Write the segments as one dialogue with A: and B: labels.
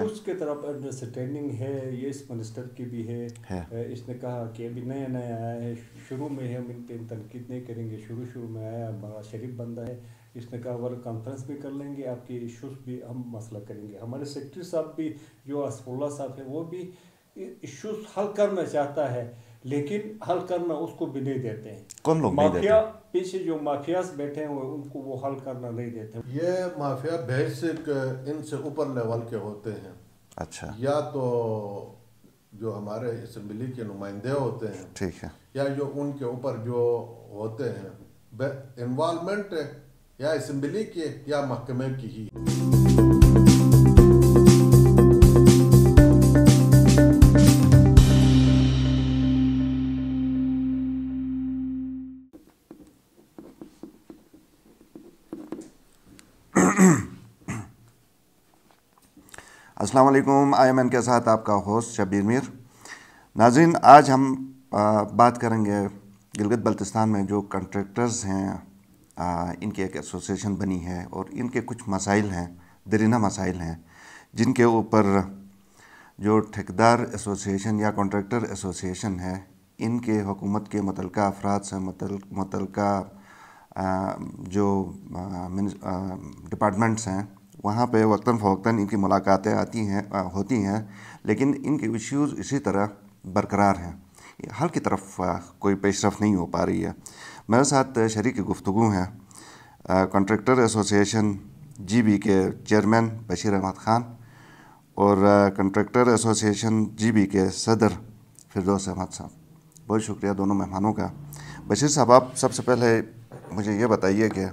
A: Issues की तरफ understanding है, ये इस मिनिस्टर की भी है। इसने कहा कि अभी नया नया आया है, शुरू में हम इन पर तनकीद नहीं करेंगे, शुरू में आया, बड़ा शरीफ बंदा है। इसने कहा वर्क कॉन्फ्रेंस भी कर लेंगे, आपके इश्यूज़ भी हम मसला करेंगे। हमारे सेक्रेटरी साहब भी, जो असफुल्ला साहब है, वो भी इश्यूज़ हल करना चाहता है, लेकिन हल करना उसको भी नहीं देते हैं।
B: कौन लोग नहीं
A: माफिया
B: देते?
A: पीछे जो माफियाज बैठे हुए उनको वो हल करना नहीं देते।
C: ये माफिया बेसिक इनसे ऊपर लेवल के होते हैं।
B: अच्छा,
C: या तो जो हमारे असम्बली के नुमाइंदे होते हैं,
B: ठीक है,
C: या जो उनके ऊपर जो होते हैं इन्वॉल्वमेंट या असम्बली के या महकमे की ही।
B: अस्सलाम वालेकुम। IMN के साथ आपका होस्ट शब्बीर मीर। नाज़रीन, आज हम बात करेंगे गिलगित बल्तिस्तान में जो कॉन्ट्रैक्टर्स हैं, इनकी एक एसोसिएशन बनी है और इनके कुछ मसाइल हैं, दरीना मसाइल हैं, जिनके ऊपर जो ठेकेदार एसोसिएशन या कॉन्ट्रैक्टर एसोसिएशन है, इनके हुकूमत के मुतल्लिका अफराद से मुतल्लिका जो डिपार्टमेंट्स हैं, वहाँ पे वक्तन फ़वक्तन इनकी मुलाकातें होती हैं, लेकिन इनके इश्यूज़ इसी तरह बरकरार हैं। हल की तरफ कोई पेशरफ नहीं हो पा रही है। मेरे साथ शरीक गुफ्तगू हैं कॉन्ट्रैक्टर एसोसिएशन GB के चेयरमैन बशीर अहमद ख़ान और कॉन्ट्रैक्टर एसोसिएशन GB के सदर फिरदौस अहमद साहब। बहुत शुक्रिया दोनों मेहमानों का। बशीर साहब, आप सबसे पहले मुझे ये बताइए कि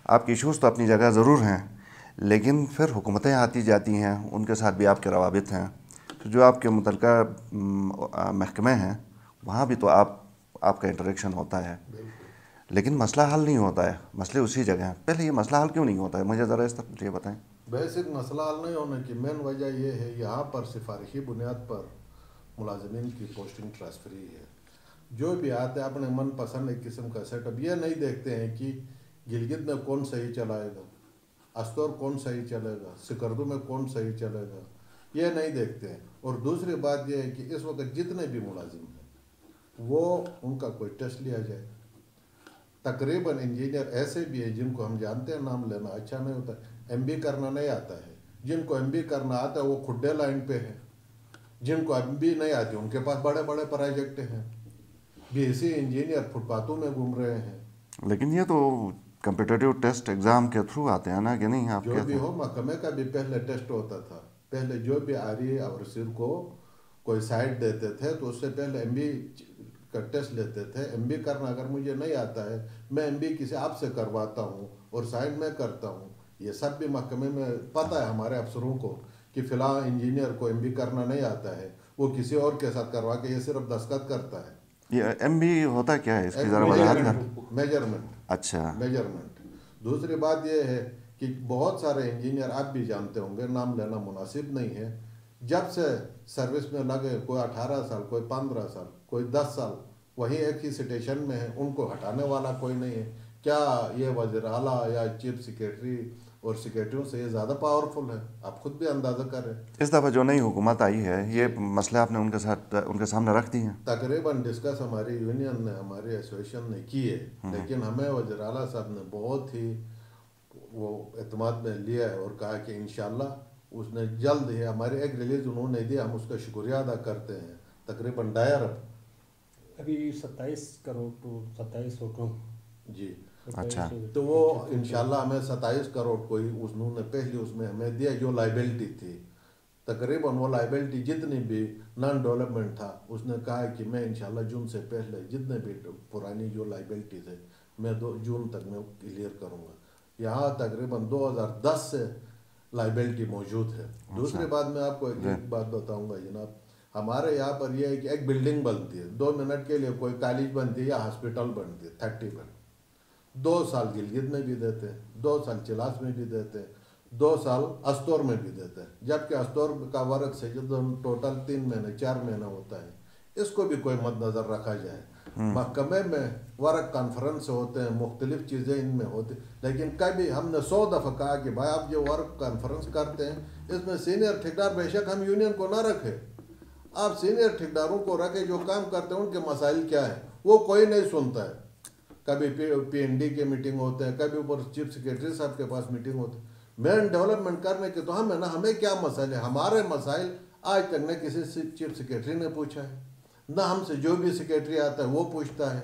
B: आपकी इश्यूज़ तो अपनी जगह ज़रूर हैं, लेकिन फिर हुकूमतें आती जाती हैं, उनके साथ भी आपके रवाबित हैं, तो जो आपके मुतल्लिका महकमे हैं वहाँ भी तो आपका इंटरेक्शन होता है, लेकिन मसला हल नहीं होता है, मसले उसी जगह हैं। पहले ये मसला हल क्यों नहीं होता है, मुझे ज़रा इस तरफ ये बताएं।
C: बेसिक मसला हल नहीं होने की मेन वजह ये है, यहाँ पर सिफारिशी बुनियाद पर मुलाजिमीन की पोस्टिंग ट्रांसफरी है। जो भी आते हैं अपने मन पसंद एक किस्म का सेटअप, ये नहीं देखते हैं कि गिलगित में कौन सही चलाएगा, अस्तौर कौन सही चलेगा, सिकरदू में कौन सही चलेगा, ये नहीं देखते हैं। और दूसरी बात ये है कि इस वक्त जितने भी मुलाजिम हैं वो उनका कोई टेस्ट लिया जाए। तकरीबन इंजीनियर ऐसे भी हैं जिनको हम जानते हैं, नाम लेना अच्छा नहीं होता, MB करना नहीं आता है। जिनको MB करना आता है वो खुड्डे लाइन पे है, जिनको MB नहीं आती उनके पास बड़े बड़े प्रोजेक्ट हैं। BSc इंजीनियर फुटपाथों में घूम रहे हैं।
B: लेकिन ये तो कम्पिटिटिव टेस्ट एग्ज़ाम के थ्रू आते हैं ना, कि नहीं? आप
C: जो भी हो, महकमे का भी पहले टेस्ट होता था। पहले जो भी आरी और सिर को कोई साइड देते थे तो उससे पहले MB का टेस्ट लेते थे। MB करना अगर मुझे नहीं आता है, मैं MB किसी आपसे करवाता हूँ और साइड में करता हूँ। ये सब भी महकमे में पता है हमारे अफसरों को कि फ़िलहाल इंजीनियर को MB करना नहीं आता है, वो किसी और के साथ करवा के ये सिर्फ दस्तखत करता है।
B: ये MB होता क्या है, इसकी ज़रा वजाहत कर।
C: मेजरमेंट।
B: अच्छा,
C: मेजरमेंट। दूसरी बात ये है कि बहुत सारे इंजीनियर आप भी जानते होंगे, नाम लेना मुनासिब नहीं है, जब से सर्विस में लगे, कोई 18 साल, कोई 15 साल, कोई 10 साल वहीं एक ही स्टेशन में है, उनको हटाने वाला कोई नहीं है। क्या ये वज़ीर आला या चीफ सेक्रेटरी और सेक्रेटरियों से ये ज़्यादा पावरफुल है? आप खुद भी अंदाज़ा करें।
B: इस दफ़ा जो नई हुकूमत आई है, ये मसले आपने उनके सामने रख दिए हैं?
C: तकरीबन डिस्कस हमारी यूनियन ने, हमारी एसोसिएशन ने की है, लेकिन हमें वज़ीर आला साहब ने बहुत ही वो एतमाद में लिया है और कहा कि इंशाल्लाह उसने जल्द ही, हमारी एक रिलीज उन्होंने दी, हम उसका शुक्रिया अदा करते हैं। तकरीबन 2.5 अरब
A: अभी 27 करोड़ तो 27 हुक्म
C: जी।
B: अच्छा,
C: तो वो इंशाल्लाह हमें 27 करोड़ कोई उन्होंने पहले उसमें हमें दिया, जो लाइबिलिटी थी। तकरीबन वो लाइबिलिटी जितनी भी नॉन डेवलपमेंट था, उसने कहा कि मैं इंशाल्लाह जून से पहले जितने भी पुरानी जो लाइबिलिटी थे मैं 2 जून तक मैं क्लियर करूँगा। यहाँ तकरीबन 2010 से लाइबिलिटी मौजूद है। दूसरी बात मैं आपको एक बात बताऊँगा जनाब, हमारे यहाँ पर यह है कि एक बिल्डिंग बनती है, 2 मिनट के लिए कोई कॉलेज बनती है या हॉस्पिटल बनती है, 30 मिनट, 2 साल गिलगित में भी देते हैं, 2 साल चिलास में भी देते हैं, 2 साल अस्तौर में भी देते हैं, जबकि अस्तौर का वर्क से जो टोटल 3 महीने 4 महीना होता है, इसको भी कोई मद्देनजर रखा जाए। محکمے میں ورک کانفرنس ہوتے ہیں, مختلف چیزیں ان میں ہوتی, لیکن کبھی ہم نے 100 دفعہ کہا کہ بھائی آپ جو ورک کانفرنس کرتے ہیں اس میں سینئر ٹھیکیدار, بے شک ہم یونین کو نہ رکھے, آپ سینئر ٹھیکیداروں کو رکھے جو کام کرتے ہیں, ان کے مسائل کیا ہیں وہ کوئی نہیں سنتا ہے. کبھی پی این ڈی کے میٹنگ ہوتے ہیں, کبھی اوپر چیف سیکریٹری صاحب کے پاس میٹنگ ہوتی ہے. مین ڈیولپمنٹ کرنے کے تو ہمیں کیا مسائل ہے, ہمارے مسائل آج تک نہ کسی چیف سیکریٹری نے پوچھا ہے, نہ ہم سے جو بھی سیکریٹری آتا ہے وہ پوچھتا ہے.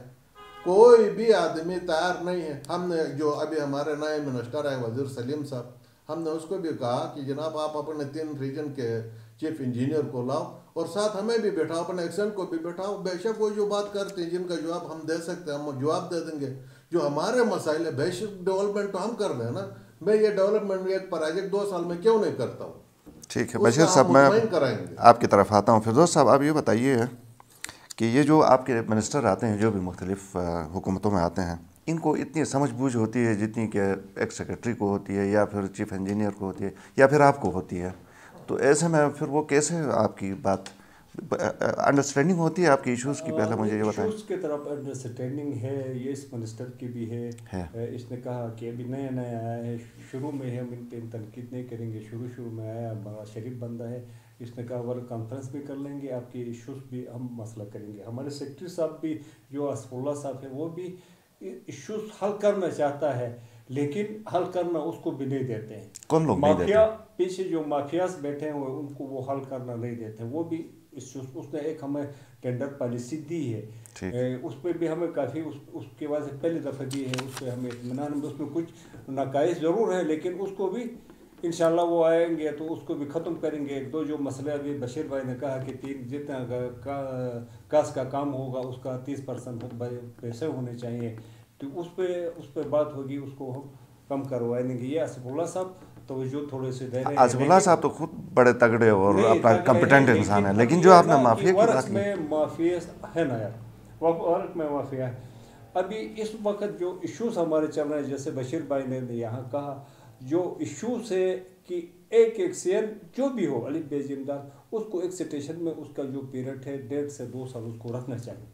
C: کوئی بھی آدمی تیار نہیں ہے. ہم نے جو ابھی ہمارے نئے منسٹر ہے وزیر سلیم صاحب, ہم نے اس کو بھی کہا کہ جناب آپ اپنے 3 ریجن کے چیف انجینئر کو لاؤ اور ساتھ ہمیں بھی بیٹھاؤ, اپنے ایکسن کو بھی بیٹھاؤ. بے شک وہ جو بات کرتے ہیں جن کا جواب ہم دے سکتے ہیں ہم جواب دے دیں گے. جو ہمارے مسائل ہے بے شک ڈیولپمنٹ تو ہم کر رہے ہیں نا. میں یہ ڈیولپمنٹ ایک پروجیکٹ 2 سال میں کیوں نہیں کرتا ہوں.
B: ٹھیک ہے بشیر صاحب, میں آپ کی طرف آتا ہوں. فردوس صاحب آپ یہ بتائیے کہ یہ جو آپ کے منسٹر آتے ہیں جو بھی مختلف حکومتوں میں آتے ہیں, ان کو اتنی سمجھ بوجھ ہوتی ہے جتنی کہ ایک سیکرٹری کو ہوتی ہے یا پھر چیف انجینئر کو ہوتی ہے یا پھر آپ کو ہوتی ہے, تو ایسے میں پھر وہ کیسے آپ کی بات انڈرسٹینڈنگ ہوتی ہے آپ کی ایشوز کی؟ پہلے مجھے یہ بتائیں.
A: ایشوز کی طرف انڈرسٹینڈنگ ہے, یہ اس منسٹر کی بھی ہے. اس نے کہا کہ ابھی نیا آیا ہے, شروع میں ہے, ہم ان پہ تنقید نہیں کریں گے. شروع میں آیا, بڑا شریف بندہ ہے. اس نے کہا ورک کانفرنس بھی کر لیں گے, آپ کی ایشوز بھی ہم مسئلہ کریں گے. ہمارے سیکرٹری صاحب بھی جو آصف اللہ صاحب ہیں وہ بھی ایشوز حل کرنا چاہتا ہے, لیکن حل کرنا اس کو بھی نہیں دیتے ہیں.
B: کون لوگ
A: مافیا پیچھے جو مافیاز بیٹھے ہیں ان کو وہ حل کرنا نہیں دیتے ہیں. وہ بھی اس نے ایک ہمیں ٹینڈر پالیسی دی ہے, اس پہ بھی ہمیں کافی اس کے وجہ سے پہلی دفعہ دی ہے, اس پہ ہمیں اطمینان. اس میں کچھ نقائص ضرور ہیں لیکن اس کو بھی انشاءاللہ وہ آئیں گے تو اس کو بھی ختم کریں گے. 2 جو مسئلے ابھی بشیر بھائی نے کہا کہ 3 جتنا کاس کا کام ہوگا اس کا 30% پیسے ہونے چاہیے, تو اس پہ بات ہوگی, اس کو ہم کم کروائیں گے. یہ آصف اللہ صاحب توجہ تھوڑے سے دے رہے ہیں.
B: آصف اللہ صاحب تو خود بڑے تگڑے اور اپنا کمپیٹنٹ انسان ہے, لیکن جو آپ نے مافیا کی بات
A: میں مافیا ہے نا یار, ورک میں مافیا ہے. ابھی اس وقت جو ایشوز ہمارے چل رہے ہیں, جیسے بشیر بھائی نے یہاں کہا, جو ایشوز ہے کہ ایک سیل جو بھی ہو الف بے زمیندار, اس کو ایک سٹیشن میں اس کا جو پیریڈ ہے 1.5 سے 2 سال اس کو رکھنا چاہیے.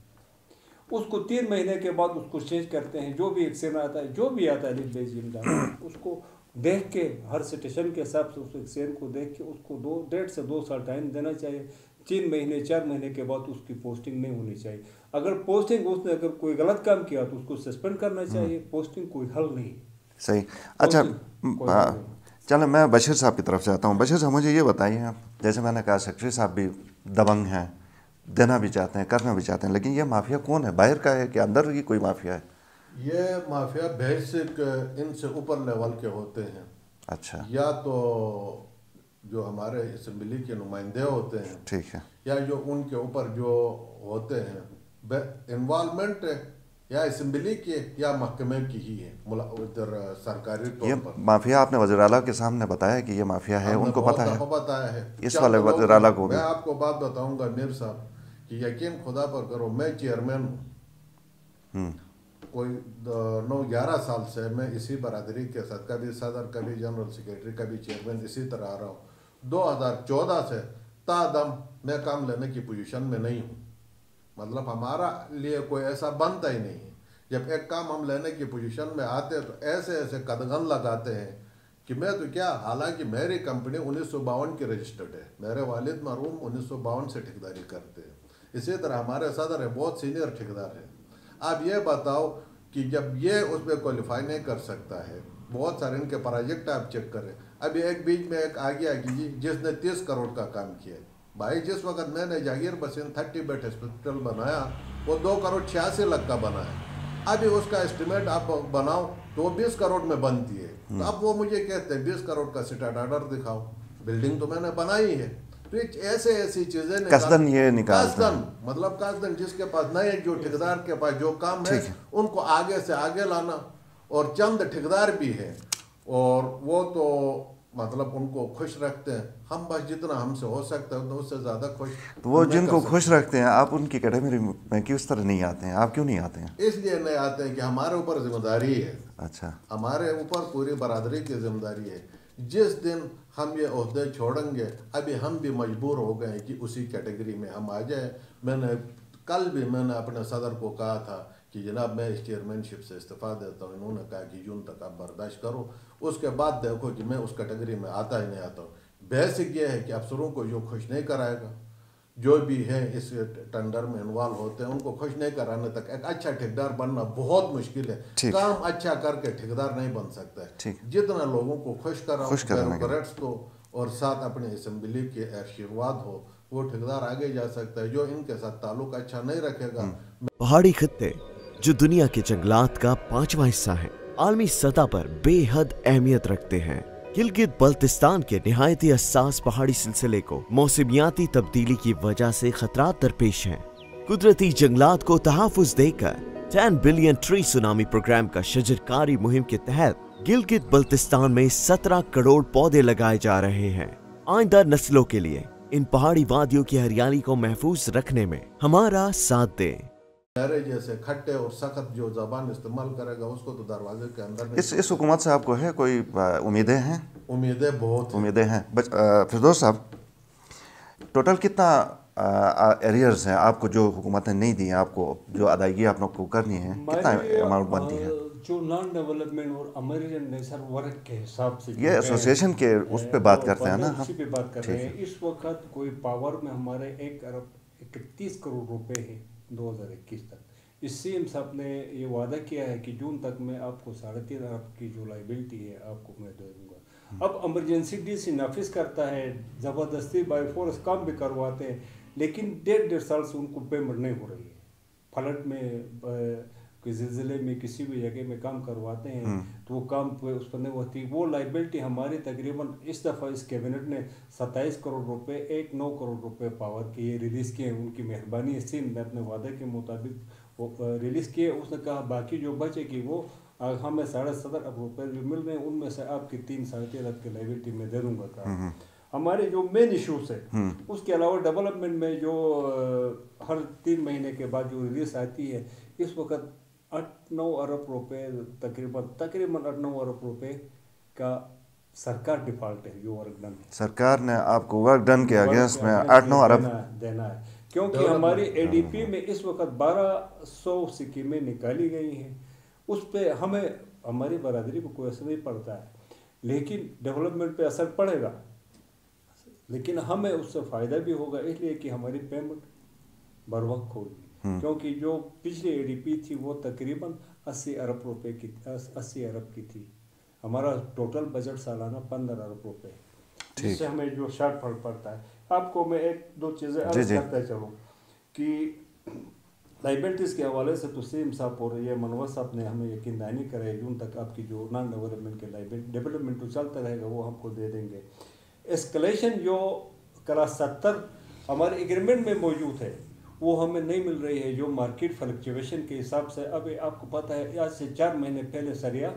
A: اس کو 3 مہینے کے بعد اس کو چینج کرتے ہیں. جو بھی ایکسین آتا ہے, جو بھی آتا ہے الف بے زمیندار, اس کو دیکھ کے ہر سٹیشن کے حساب سے اس ایکسین کو دیکھ کے اس کو 1.5 سے 2 سال ٹائم دینا چاہیے. 3 مہینے 4 مہینے کے بعد اس کی پوسٹنگ نہیں ہونی چاہیے. اگر پوسٹنگ اس نے اگر کوئی غلط کام کیا تو اس کو سسپینڈ کرنا چاہیے. پوسٹنگ کوئی حل نہیں.
B: صحیح. اچھا چلیں میں بشیر صاحب کی طرف سے آتا ہوں. بشیر صاحب مجھے یہ بتائیے, جیسے میں نے کہا سیکرٹری صاحب بھی دبنگ ہیں, دینا بھی چاہتے ہیں, کرنا بھی چاہتے ہیں, لیکن یہ مافیا کون ہے؟ باہر کا ہے کہ اندر کی کوئی مافیا ہے؟
C: یہ مافیا بیسک ان سے اوپر لیول کے ہوتے ہیں.
B: اچھا. یا
C: تو جو ہمارے اسمبلی کے نمائندے ہوتے ہیں,
B: ٹھیک ہے, یا
C: جو ان کے اوپر جو ہوتے ہیں انوالومنٹ یا اسمبلی کے یا محکمے کی ہی ہے ادھر سرکاری طور پر.
B: یہ مافیا آپ نے وزیر اعلیٰ کے سامنے بتایا کہ یہ مافیا ہے, ان کو پتہ ہے؟
C: بتایا ہے
B: اس والے وزیر اعلیٰ کو بھی.
C: میں آپ کو بات بتاؤں گا میر صاحب کہ یقین خدا پر کرو, میں چیئرمین ہوں, کوئی 9-11 سال سے میں اسی برادری کے ساتھ, کبھی صدر, کبھی جنرل سیکریٹری, کبھی چیئرمین, اسی طرح آ رہا ہوں. 2014 سے تا دم میں کام لینے کی پوزیشن میں نہیں ہوں. مطلب ہمارا لیے کوئی ایسا بنتا ہی نہیں ہے. جب ایک کام ہم لینے کی پوزیشن میں آتے تو ایسے قدغن لگاتے ہیں کہ میں تو کیا, حالانکہ میری کمپنی 1952 کی رجسٹرڈ ہے, میرے والد مرحوم 1952 سے ٹھیکیداری کرتے ہیں. اسی طرح ہمارے صدر ہے, بہت سینئر ٹھیکیدار ہے. آپ یہ بتاؤ کہ جب یہ اس پہ کوالیفائی نہیں کر سکتا ہے, بہت سارے ان کے پروجیکٹ آپ چیک کریں. ابھی ایک بیچ میں ایک آ گیا کہ جس نے 30 کروڑ کا کام کیا ہے. بھائی جس وقت میں نے جاگیر بسین 30 بیڈ ہاسپٹل بنایا وہ 2 کروڑ 86 لاکھ کا بنا ہے. ابھی اس کا اسٹیمیٹ آپ بناؤ تو وہ 20 کروڑ میں بنتی ہے. تو اب وہ مجھے کہتے ہیں 20 کروڑ کا اسٹیٹ آرڈر دکھاؤ, بلڈنگ تو میں نے بنائی ہے. تو ایسی چیزیں
B: قصدن یہ نکالتے ہیں,
C: مطلب قصدن جس کے پاس نئے جو ٹھیکیدار کے پاس جو کام ہے ان کو آگے سے آگے لانا. اور چند ٹھیکیدار بھی ہیں اور وہ تو مطلب ان کو خوش رکھتے ہیں. ہم بس جتنا ہم سے ہو سکتا ہے اس سے زیادہ خوش.
B: وہ جن کو خوش رکھتے ہیں آپ ان کی کیٹیگری میں کس طرح نہیں آتے ہیں؟ آپ کیوں نہیں آتے ہیں؟
C: اس لیے نہیں آتے ہیں کہ ہمارے اوپر ذمہ داری ہے.
B: اچھا.
C: ہمارے اوپر پوری برادری کی ذمہ داری ہے. جس دن ہم یہ عہدے چھوڑیں گے, ابھی ہم بھی مجبور ہو گئے کہ اسی کیٹیگری میں ہم آ جائیں. میں نے कल भी मैंने अपने सदर को कहा था कि जनाब मैं इस चेयरमैनशिप से इस्तीफ़ा देता हूँ। इन्होंने कहा कि जून तक आप बर्दाश्त करो, उसके बाद देखो कि मैं उस कैटेगरी में आता ही नहीं आता हूँ। बेसिक ये है कि अफसरों को जो खुश नहीं कराएगा, जो भी है इस टेंडर में इन्वॉल्व होते हैं, उनको खुश नहीं कराने तक एक अच्छा ठेकेदार बनना बहुत मुश्किल है। काम अच्छा करके ठेकेदार नहीं बन सकता है। जितना लोगों को खुश कराओ, ब्यूरोक्रेट्स को, और साथ अपने असेंबली के आशीर्वाद हो, वो ठेकेदार आगे जा सकता है। जो इनके साथ ताल्लुक अच्छा नहीं रखेगा।
D: पहाड़ी खित्ते जो दुनिया के जंगलात का 5वां हिस्सा है, आलमी सतह पर बेहद अहमियत रखते हैं। गिलगित बल्तिस्तान के निहायती हसास पहाड़ी सिलसिले को मौसमियाती तब्दीली की वजह से खतरात दरपेश हैं। कुदरती जंगलात को तहफ़्फ़ुज़ देकर 10 बिलियन ट्री सुनामी प्रोग्राम का शजरकारी मुहिम के तहत गिलगित बल्तिस्तान में 17 करोड़ पौधे लगाए जा रहे हैं। आइंदा नस्लों के लिए इन पहाड़ी वादियों की हरियाली को महफूज रखने में हमारा साथ दें।
C: मेरे जैसे खट्टे और सख्त जो ज़बान इस्तेमाल करेगा उसको तो दरवाजे के अंदर
B: इस हुकूमत से आपको है कोई उम्मीदें हैं?
C: उम्मीदें बहुत
B: उम्मीदें हैं। फिरदौस साहब, टोटल कितना एरियर्स हैं आपको जो हुकूमत ने नहीं दी है, आपको जो अदायगी आप लोग को करनी है, कितना अमाउंट बनती है?
A: जो नॉन डेवलपमेंट और अमेरिकन नेचर वर्क के हिसाब से
B: ये एसोसिएशन के उस पे बात करते हैं ना,
A: उसी पे बात कर रहे हैं। इस वक्त कोई पावर में हमारे 1 अरब 31 करोड़ रुपए है 2021 तक। इस सीएम साहब ने ये वादा किया है कि जून तक मैं आपको 3.5 अरब की जो लाइबिलिटी है आपको मैं दे दूंगा। अब इमरजेंसी डीसी नाफिज करता है, ज़बरदस्ती बाय फोर्स काम भी करवाते हैं, लेकिन 1.5 साल से उनको पेमेंट नहीं हो रही है। फ्लड में कि ज़िलज़िले में किसी भी जगह में काम करवाते हैं तो वो काम उस पर नहीं होती। वो लाइबिलिटी हमारी तकरीबन इस दफ़ा इस कैबिनेट ने 27 करोड़ रुपए 9 करोड़ रुपए पावर के ये रिलीज़ किए। उनकी मेहरबानी है, सीम ने अपने वादे के मुताबिक वो रिलीज़ किए। उसने कहा बाकी जो बचे कि वो हमें 17.5 अरब रुपये जो मिल रहे हैं उनमें से आपकी 3-3.5 अरब की लाइबिलिटी में दे दूँगा। कहा हमारे जो मेन इशूज़ है उसके अलावा डेवलपमेंट में जो हर 3 महीने के बाद जो रिलीज आती है, इस वक्त 8-9 अरब रुपए तकरीबन 8-9 अरब रुपए का सरकार डिफॉल्ट है जो वर्क डन है।
B: सरकार ने आपको वर्क डन के अगेंस्ट में 8-9 अरब
A: देना है, क्योंकि हमारी एडीपी में इस वक्त 1200 स्कीमें निकाली गई हैं। उस पर हमें हमारी बरादरी को कोई असर नहीं पड़ता है, लेकिन डेवलपमेंट पे असर पड़ेगा, लेकिन हमें उससे फ़ायदा भी होगा इसलिए कि हमारी पेमेंट बर वक्त होगी। क्योंकि जो पिछली एडीपी थी वो तकरीबन 80 अरब रुपए की 80 अरब की थी। हमारा टोटल बजट सालाना 15 अरब रुपए, जिससे हमें जो शॉर्टफॉल पड़ता है। आपको मैं 1-2 चीज़ें अर्ज करता चलूँ कि लाइबिलिटीज़ के हवाले से तो सीएम साहब और ये मनोवर साहब ने हमें यकीन दहानी कराई जून तक आपकी जो नॉन डेवलपमेंट के लाइबिलिटी डेवलपमेंट तो चलता रहेगा वो हमको दे देंगे। एस्केलेशन जो क्लास 70 हमारे एग्रीमेंट में मौजूद है वो हमें नहीं मिल रही है, जो मार्केट फ्लक्चुएशन के हिसाब से। अभी आपको पता है आज से 4 महीने पहले सरिया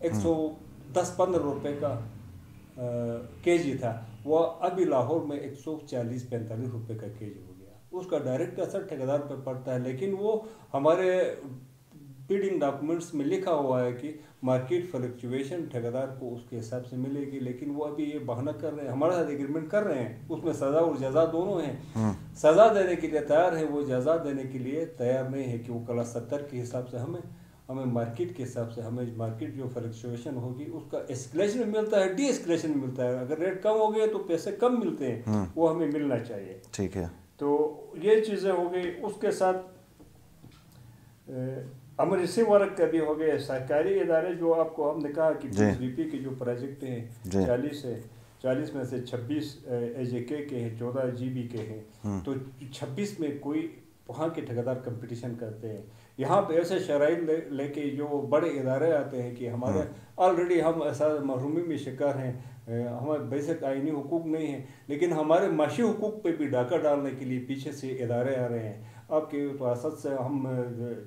A: 110-15 रुपये का केजी था, वो अभी लाहौर में 140-45 रुपये का केजी हो गया। उसका डायरेक्ट असर ठेकेदार पर पड़ता है, लेकिन वो हमारे बिडिंग डॉक्यूमेंट्स में लिखा हुआ है कि मार्केट फ्लक्चुएशन ठेकेदार को उसके हिसाब से मिलेगी, लेकिन वो अभी ये बहाना कर रहे हैं, हमारे साथ एग्रीमेंट कर रहे हैं, उसमें सज़ा और जज़ा दोनों हैं। सज़ा देने के लिए तैयार है, वो जज़ा देने के लिए तैयार नहीं है कि वो क्लास 70 के हिसाब से हमें मार्केट के हिसाब से हमें मार्केट जो फ्लक्चुएशन होगी उसका एस्केलेशन में मिलता है, डी एस्केलेशन में मिलता है। अगर रेट कम हो गए तो पैसे कम मिलते हैं, वो हमें मिलना चाहिए।
B: ठीक है,
A: तो ये चीज़ें हो गई। उसके साथ इमरजेंसी वर्क का भी हो गया। सरकारी इदारे जो आपको हमने कहा कि जीपी के जो प्रोजेक्ट हैं 40 में से 26 एजेके के हैं, 14 जीबी के हैं, तो 26 में कोई वहाँ के ठेकेदार कंपटीशन करते हैं। यहाँ पे ऐसे शराइ लेके जो बड़े इदारे आते हैं कि हमारे ऑलरेडी हम ऐसा महरूमी में शिकार हैं, हमें बेसिक आइनी हुकूक नहीं है, लेकिन हमारे माशी हुकूक पे भी डाका डालने के लिए पीछे से इदारे आ रहे हैं। आपके वसात से हम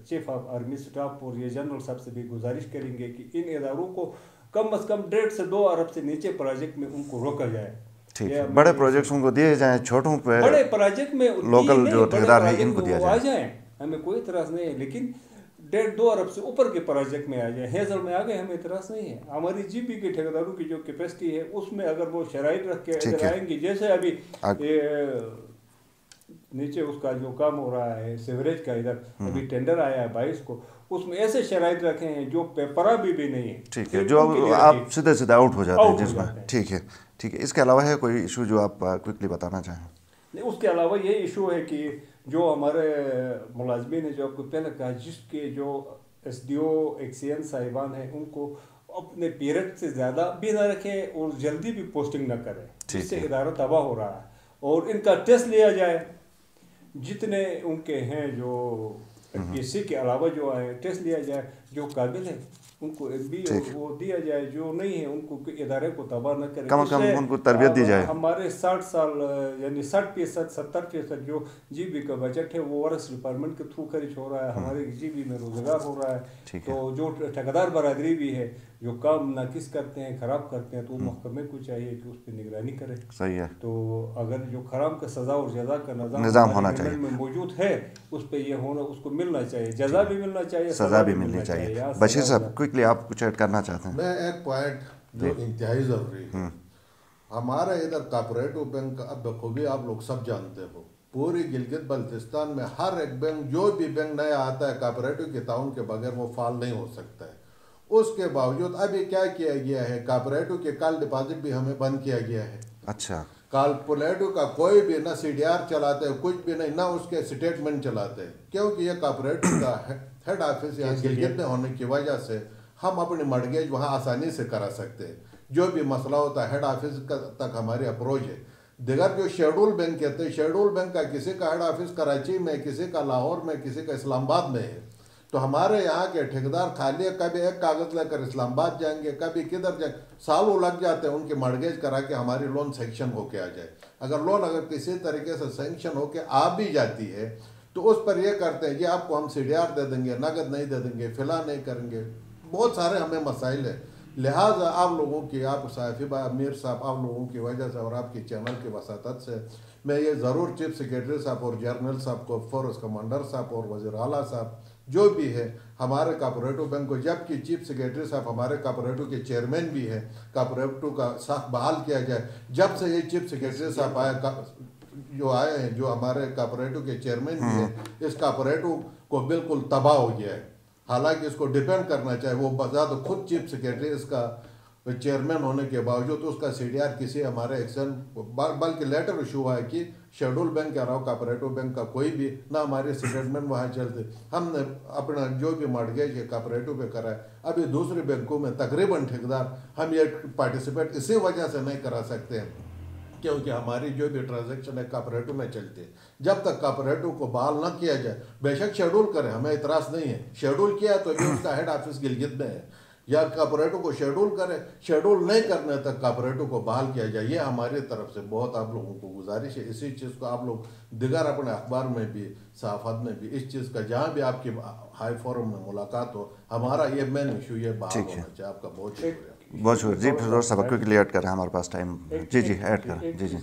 A: चीफ ऑफ आर्मी स्टाफ और ये जनरल साहब से भी गुजारिश करेंगे कि इन इदारों को कम अज़ कम 1.5 से 2 अरब से नीचे प्रोजेक्ट में उनको रोका जाए।
B: ठीक है, बड़े प्रोजेक्ट्स उनको दिए जाएं, छोटों पे
A: बड़े प्रोजेक्ट में
B: लोकल जो ठेकेदार है इनको दिया
A: जाए, आ जाए, हमें कोई इतराज़ नहीं है, लेकिन 1.5-2 अरब से ऊपर के प्रोजेक्ट में आ जाए। हेजल में आ गए हमें इतराज़ नहीं है। हमारी जीपी के ठेकेदारों की जो कैपेसिटी है उसमें अगर वो शराइत रख के अगर आएंगे, जैसे अभी नीचे उसका जो काम हो रहा है सीवरेज का, इधर अभी टेंडर आया है 22 को, उसमें ऐसे शराइत रखे हैं जो पेपरा भी नहीं है।
B: ठीक है, जो आप सीधे सीधे आउट हो जाते हैं जिसमें। ठीक है, ठीक है। इसके अलावा है कोई इशू जो आप क्विकली बताना चाहें?
A: नहीं, उसके अलावा ये इशू है कि जो हमारे मुलाजमीन है, जो आपको पहले कहा, जिसके जो SDO एक्सीएन साहिबान हैं, उनको अपने पीरियड से ज़्यादा भी ना रखें और जल्दी भी पोस्टिंग ना करें, जिससे इदारा तबाह हो रहा है। और इनका टेस्ट लिया जाए, जितने उनके हैं जो PSC के अलावा जो आए, टेस्ट लिया जाए, जो काबिल है उनको MB वो दिया जाए, जो नहीं है उनको इदारे को तबाह न करें,
B: कम कम उनको तरबियत दी जाए।
A: हमारे 60 साल यानी 60% 70% जो GB का बजट है वो वर्क्स डिपार्टमेंट के थ्रू खर्च हो रहा है, हमारे GB में रोजगार हो रहा है। तो जो ठेकेदार बरादरी भी है, जो काम नाकिस करते हैं, खराब करते हैं, तो महकमे को चाहिए कि उस पर निगरानी करे।
B: सही है।
A: तो अगर जो खराब का सजा और जजा का
B: निज़ाम होना चाहिए
A: में मौजूद है, उस पर ये होना, उसको मिलना चाहिए, जजा भी मिलना चाहिए,
B: सजा भी मिलनी चाहिए। बशीर साहब क्विकली आप कुछ ऐड करना चाहते हैं?
C: मैं एक पॉइंट जो इंतहाई ज़रूरी है, हमारा इधर कॉपरेटिव बैंक का अब बखूबी आप लोग सब जानते हो, पूरी गिलगित बल्तिस्तान में हर एक बैंक, जो भी बैंक नया आता है कॉपरेटिव के ताउन के बगैर वो फाल नहीं हो सकता है। उसके बावजूद अभी क्या किया गया है, कॉपरेटिव के कॉल डिपॉजिट भी हमें बंद किया गया है।
B: अच्छा।
C: कॉपरेटिव का कोई भी ना CDR चलाते हैं, कुछ भी नहीं, ना उसके स्टेटमेंट चलाते हैं, क्योंकि ये कॉपरेटिव का हेड ऑफिस यहाँ गिलगित में होने की वजह से हम अपनी मॉर्गेज वहाँ आसानी से करा सकते हैं। जो भी मसला होता है हेड ऑफिस तक हमारी अप्रोच है। दिगर जो शेड्यूल बैंक कहते हैं, शेड्यूल बैंक का किसी का हेड ऑफिस कराची में, किसी का लाहौर में, किसी का इस्लामाबाद में है, तो हमारे यहाँ के ठेकेदार खाली कभी एक कागज़ लेकर इस्लामाबाद जाएंगे, कभी किधर जाएंगे, सालों लग जाते हैं उनकी मॉर्गेज करा के हमारी लोन सेंक्शन होके आ जाए। अगर लोन अगर किसी तरीके से सेंक्शन होके आ भी जाती है तो उस पर ये करते हैं कि आपको हम CDR दे देंगे, नगद नहीं दे देंगे, फिलहाल नहीं करेंगे, बहुत सारे हमें मसाइल है। लिहाजा आप लोगों की, आप साहिब अमीर साहब, आप लोगों की वजह से और आपकी चैनल की वसातत से मैं ये ज़रूर चीफ सेक्रेटरी साहब और जनरल साहब को, फोर्स कमांडर साहब और वज़ीर आला साहब जो भी है हमारे कॉपरेटिव बैंक को, जबकि चीफ सेक्रेटरी साहब हमारे कॉपरेटिव के चेयरमैन भी है, कॉपरेटिव का साख बहाल किया जाए। जब से ये चीफ सेक्रेटरी साहब आए हैं, जो हमारे कॉपरेटिव के चेयरमैन भी है, इस कॉपरेटिव को बिल्कुल तबाह हो गया है। हालांकि इसको डिपेंड करना चाहिए, वो बजात खुद चीफ सेक्रेटरी इसका चेयरमैन होने के बावजूद उसका CDR किसी हमारे एक्शन, बल्कि लेटर इशू हुआ है कि शेड्यूल बैंक के अलावा कॉपरेटिव बैंक का कोई भी ना हमारे स्टेटमेंट वहाँ चलते। हमने अपना जो भी मॉर्गेज है कॉपरेटिव पे करा है, अभी दूसरे बैंकों में तकरीबन ठेकेदार हम ये पार्टिसिपेट इसी वजह से नहीं करा सकते हैं क्योंकि हमारी जो भी ट्रांजैक्शन है कॉपरेटिव में चलती है। जब तक कॉपरेटिव को बहाल न किया जाए, बेशक शेड्यूल करें, हमें इतराज़ नहीं है, शेड्यूल किया तो ये उसका हेड ऑफिस गिलगित में है, या कॉपरेटिव को शेड्यूल करें, शेड्यूल नहीं करने तक कॉपरेटिव को बहाल किया जाए। ये हमारी तरफ से बहुत आप लोगों को गुजारिश है। इसी चीज़ को आप लोग दिगर अपने अखबार में भी, सहाफ़त में भी इस चीज़ का, जहाँ भी आपकी हाई फोरम में मुलाकात हो, हमारा ये मेन इशू ये बात होना चाहिए। आपका बहुत शुक्रिया।
B: बहुत शुक्रिया जी। फिर साहब क्विकली ऐड करें, हमारे पास टाइम। जी ऐड करें। जी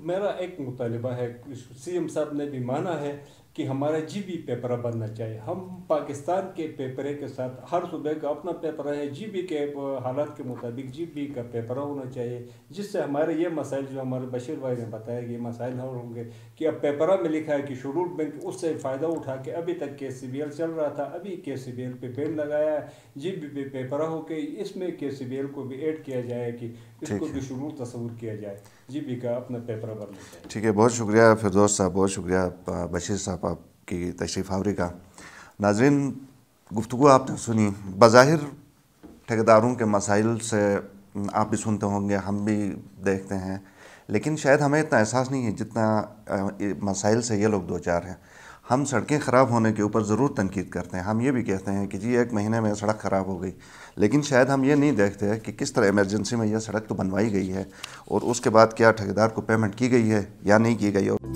A: मेरा एक मुतालिबा है, CM साहब ने भी माना है कि हमारा GB पेपर बनना चाहिए। हम पाकिस्तान के पेपरे के साथ, हर सूबे का अपना पेपर है, GB के हालात के मुताबिक GB का पेपर होना चाहिए, जिससे हमारे ये मसाइल जो हमारे बशीर भाई ने बताया कि ये मसाइल हल होंगे कि अब पेपरा में लिखा है कि शेड्यूल बैंक उससे फ़ायदा उठा के अभी तक KCBL चल रहा था, अभी KCBL पे बैन लगाया है, GB पे पेपरा हो के इसमें KCBL को भी ऐड किया जाए कि इसको भी शेड्यूल तस्वूर किया जाए, GB का अपना पेपर बनना चाहिए।
B: ठीक है, बहुत शुक्रिया फिरदौस साहब, बहुत शुक्रिया बशीर साहब आपकी तशरीफ़ आवरी का। नाज़रीन, गुफ्तगू आपने सुनी, बज़ाहिर ठेकेदारों के मसाइल से आप भी सुनते होंगे, हम भी देखते हैं, लेकिन शायद हमें इतना एहसास नहीं है जितना मसाइल से ये लोग दो चार हैं। हम सड़कें ख़राब होने के ऊपर ज़रूर तनकीद करते हैं, हम ये भी कहते हैं कि जी 1 महीने में सड़क ख़राब हो गई, लेकिन शायद हम ये नहीं देखते कि किस तरह इमरजेंसी में यह सड़क तो बनवाई गई है और उसके बाद क्या ठेकेदार को पेमेंट की गई है या नहीं की गई है।